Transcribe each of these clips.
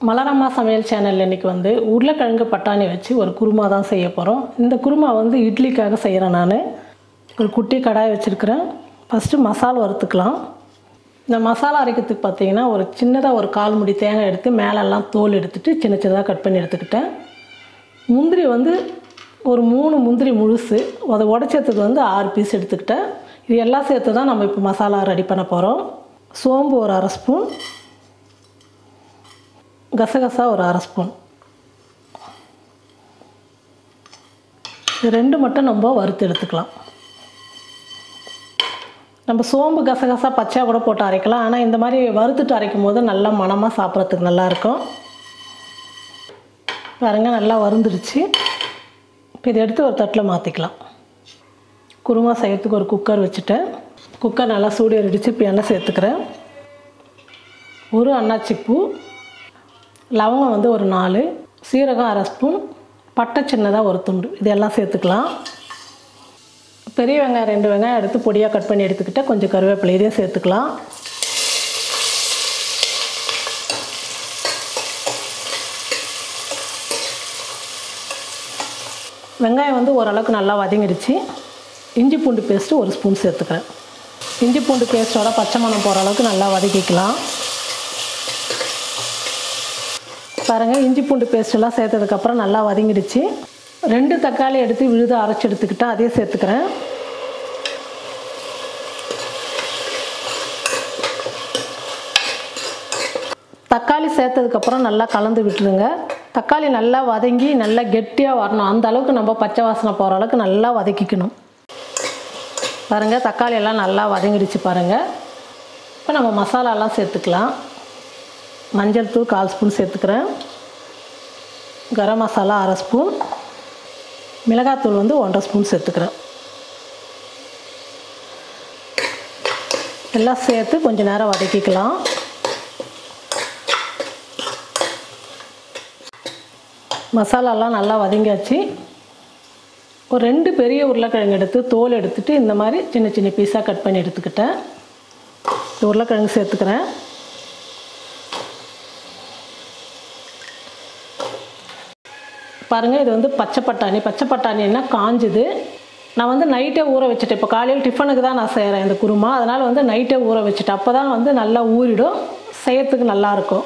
மலர் அம்மா சமையல் சேனலில் இன்றைக்கி வந்து உருளைக்கிழங்கு பட்டாணி வச்சு ஒரு குருமா தான் செய்ய போகிறோம். இந்த குருமா வந்து இட்லிக்காக செய்கிறேன். நான் ஒரு குட்டி கடாய் வச்சுருக்கிறேன். ஃபஸ்ட்டு மசாலா வறுத்துக்கலாம். இந்த மசாலா அரைக்கிறதுக்கு பார்த்திங்கன்னா ஒரு சின்னதாக ஒரு 1/4 முடி தேங்காய் எடுத்து மேலெல்லாம் தோல் எடுத்துகிட்டு சின்ன சின்னதாக கட் பண்ணி எடுத்துக்கிட்டேன். முந்திரி வந்து ஒரு 3 முந்திரி முழுசு, அதை உடைச்சதுக்கு வந்து 6 பீஸ் எடுத்துக்கிட்டேன். இது எல்லாம் சேர்த்து தான் நம்ம இப்போ மசாலா ரெடி பண்ண போகிறோம். சோம்பு ஒரு 1/2 ஸ்பூன், கசகசா ஒரு 1/2 ஸ்பூன், இது 2 மட்டும் நம்ம வறுத்து எடுத்துக்கலாம். நம்ம சோம்பு கசகசா பச்சையாக கூட போட்டு அரைக்கலாம். ஆனால் இந்த மாதிரி வறுத்துட்டு அரைக்கும் போது நல்லா மணமாக சாப்பிட்றதுக்கு நல்லாயிருக்கும். பாருங்க, நல்லா வறுந்துடுச்சு. இப்போ இதை எடுத்து ஒரு தட்டில் மாற்றிக்கலாம். குருமா செய்யறதுக்கு ஒரு குக்கர் வச்சுட்டேன். குக்கர் நல்லா சூடு ஏறிடுச்சு. இப்போ எண்ணெய் சேர்த்துக்கிறேன். ஒரு அன்னாச்சி பூ, லவங்கம் வந்து ஒரு 4, சீரகம் 1/2 ஸ்பூன், பட்டை சின்னதாக ஒரு துண்டு, இதெல்லாம் சேர்த்துக்கலாம். பெரிய வெங்காயம் 2 வெங்காயம் எடுத்து பொடியாக கட் பண்ணி எடுத்துக்கிட்டால் கொஞ்சம் கருவேப்பிலை இதையும் சேர்த்துக்கலாம். வெங்காயம் வந்து ஓரளவுக்கு நல்லா வதங்கிடுச்சு. இஞ்சி பூண்டு பேஸ்ட்டு 1 ஸ்பூன் சேர்த்துக்கிறேன். இஞ்சி பூண்டு பேஸ்ட்டோட பச்சை மணம் போகிற அளவுக்கு நல்லா வதக்கிக்கலாம். பாருங்கள், இஞ்சி பூண்டு பேஸ்ட்டெல்லாம் சேர்த்ததுக்கப்புறம் நல்லா வதங்கிடுச்சு. 2 தக்காளி எடுத்து விழுது அரைச்சி எடுத்துக்கிட்டேன், அதே சேர்த்துக்கிறேன். தக்காளி சேர்த்ததுக்கப்புறம் நல்லா கலந்து விட்டுருங்க. தக்காளி நல்லா வதங்கி நல்லா கெட்டியாக வரணும். அந்த அளவுக்கு நம்ம பச்சை வாசனை போகிற அளவுக்கு நல்லா வதக்கிக்கணும். பாருங்கள், தக்காளி எல்லாம் நல்லா வதங்கிடுச்சு பாருங்கள். இப்போ நம்ம மசாலாலாம் சேர்த்துக்கலாம். மஞ்சள் தூள் 1/4 ஸ்பூன் சேர்த்துக்கிறேன். கரம் மசாலா 1/2 ஸ்பூன், மிளகாத்தூள் வந்து 1/2 ஸ்பூன் சேர்த்துக்கிறேன். எல்லாம் சேர்த்து கொஞ்சம் நேரம் வதக்கிக்கலாம். மசாலாலாம் நல்லா வதங்கியாச்சு. ஒரு 2 பெரிய உருளைக்கிழங்கு எடுத்து தோல் எடுத்துகிட்டு இந்த மாதிரி சின்ன சின்ன பீஸாக கட் பண்ணி எடுத்துக்கிட்டேன். உருளைக்கிழங்கு சேர்த்துக்கிறேன். பாருங்கள், இது வந்து பச்சை பட்டாணின்னா காஞ்சுது. நான் வந்து நைட்டே ஊற வச்சுட்டேன். இப்போ காலையில் டிஃபனுக்கு தான் நான் செய்கிறேன் இந்த குருமா. அதனால் வந்து நைட்டே ஊற வச்சுட்டேன். அப்போ தான் வந்து நல்லா ஊறிடும், செய்யறதுக்கு நல்லாயிருக்கும்.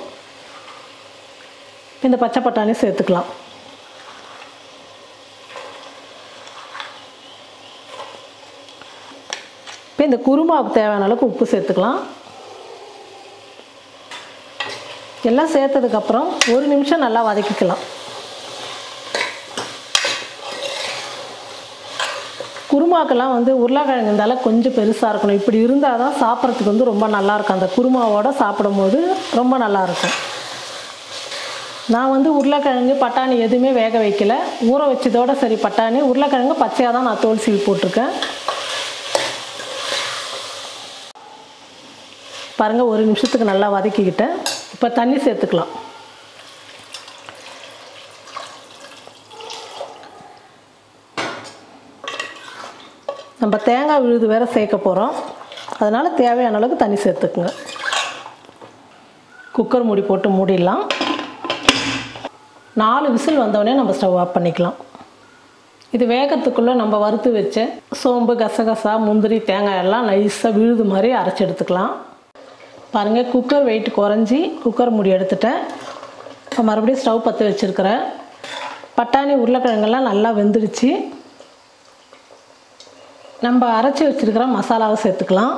இந்த பச்சை பட்டாணி சேர்த்துக்கலாம். இப்போ இந்த குருமாவுக்கு தேவையான அளவுக்கு உப்பு சேர்த்துக்கலாம். எல்லாம் சேர்த்ததுக்கப்புறம் 1 நிமிஷம் நல்லா வதக்கிக்கலாம். குருமாக்கெல்லாம் வந்து உருளைக்கிழங்கு இருந்தாலும் கொஞ்சம் பெருசாக இருக்கணும். இப்படி இருந்தால் தான் சாப்பிட்றதுக்கு வந்து ரொம்ப நல்லாயிருக்கும். அந்த குருமாவோடு சாப்பிடும்போது ரொம்ப நல்லாயிருக்கும். நான் வந்து உருளைக்கிழங்கு பட்டாணி எதுவுமே வேக வைக்கல, ஊற வச்சதோடு சரி. பட்டாணி உருளைக்கிழங்கு பச்சையாக தான் நான் தோல் சீவி போட்டிருக்கேன். பாருங்கள், 1 நிமிஷத்துக்கு நல்லா வதக்கிக்கிட்டேன். இப்போ தண்ணி சேர்த்துக்கலாம். நம்ம தேங்காய் விழுது வேறு சேர்க்க போகிறோம். அதனால் தேவையான அளவுக்கு தண்ணி சேர்த்துக்குங்க. குக்கர் மூடி போட்டு மூடிடலாம். 4 விசில் வந்தோடனே நம்ம ஸ்டவ் ஆஃப் பண்ணிக்கலாம். இது வேகத்துக்குள்ளே நம்ம வறுத்து வச்ச சோம்பு கசகசா முந்திரி தேங்காய் எல்லாம் நைஸாக விழுது மாதிரி அரைச்சி எடுத்துக்கலாம். பாருங்கள், குக்கர் வெயிட் குறைஞ்சி குக்கர் மூடி எடுத்துட்டேன். இப்போ மறுபடியும் ஸ்டவ் பற்ற வச்சுருக்கிறேன். பட்டாணி உருளைக்கிழங்கெல்லாம் நல்லா வெந்துடுச்சு. நம்ம அரைச்சி வச்சுருக்கிற மசாலாவை சேர்த்துக்கலாம்.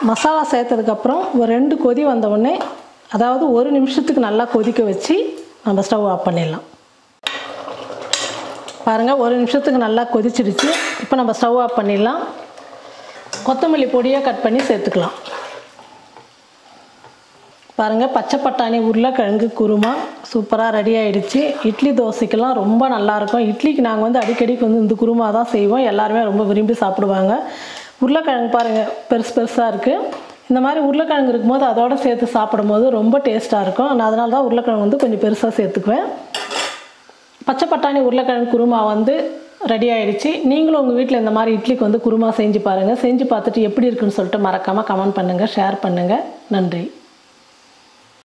மசாலா சேர்த்ததுக்கப்புறம் ஒரு 2 கொதி வந்தவுடனே, அதாவது 1 நிமிஷத்துக்கு நல்லா கொதிக்க வச்சு நம்ம ஸ்டவ் ஆஃப் பண்ணிடலாம். பாருங்கள், 1 நிமிஷத்துக்கு நல்லா கொதிச்சிடுச்சு. இப்போ நம்ம ஸ்டவ் ஆஃப் பண்ணிடலாம். கொத்தமல்லி பொடியாக கட் பண்ணி சேர்த்துக்கலாம். பாருங்கள், பச்சை பட்டாணி உருளைக்கிழங்கு குருமா சூப்பராக ரெடி ஆகிடுச்சு. இட்லி தோசைக்கெல்லாம் ரொம்ப நல்லாயிருக்கும். இட்லிக்கு நாங்கள் வந்து அடிக்கடிக்கு வந்து இந்த குருமா தான் செய்வோம். எல்லாருமே ரொம்ப விரும்பி சாப்பிடுவாங்க. உருளைக்கிழங்கு பாருங்கள், பெருசாக இருக்குது. இந்த மாதிரி உருளைக்கிழங்கு இருக்கும்போது அதோடு சேர்த்து சாப்பிடும்போது ரொம்ப டேஸ்ட்டாக இருக்கும். நான் அதனால தான் உருளைக்கிழங்கு வந்து கொஞ்சம் பெருசாக சேர்த்துக்குவேன். பச்சை பட்டாணி உருளைக்கிழங்கு குருமா வந்து ரெடி ஆகிடுச்சு. நீங்களும் உங்கள் வீட்டில் இந்த மாதிரி இட்லிக்கு வந்து குருமா செஞ்சு பாருங்கள். செஞ்சு பார்த்துட்டு எப்படி இருக்குன்னு சொல்லிட்டு மறக்காமல் கமெண்ட் பண்ணுங்கள், ஷேர் பண்ணுங்கள். நன்றி.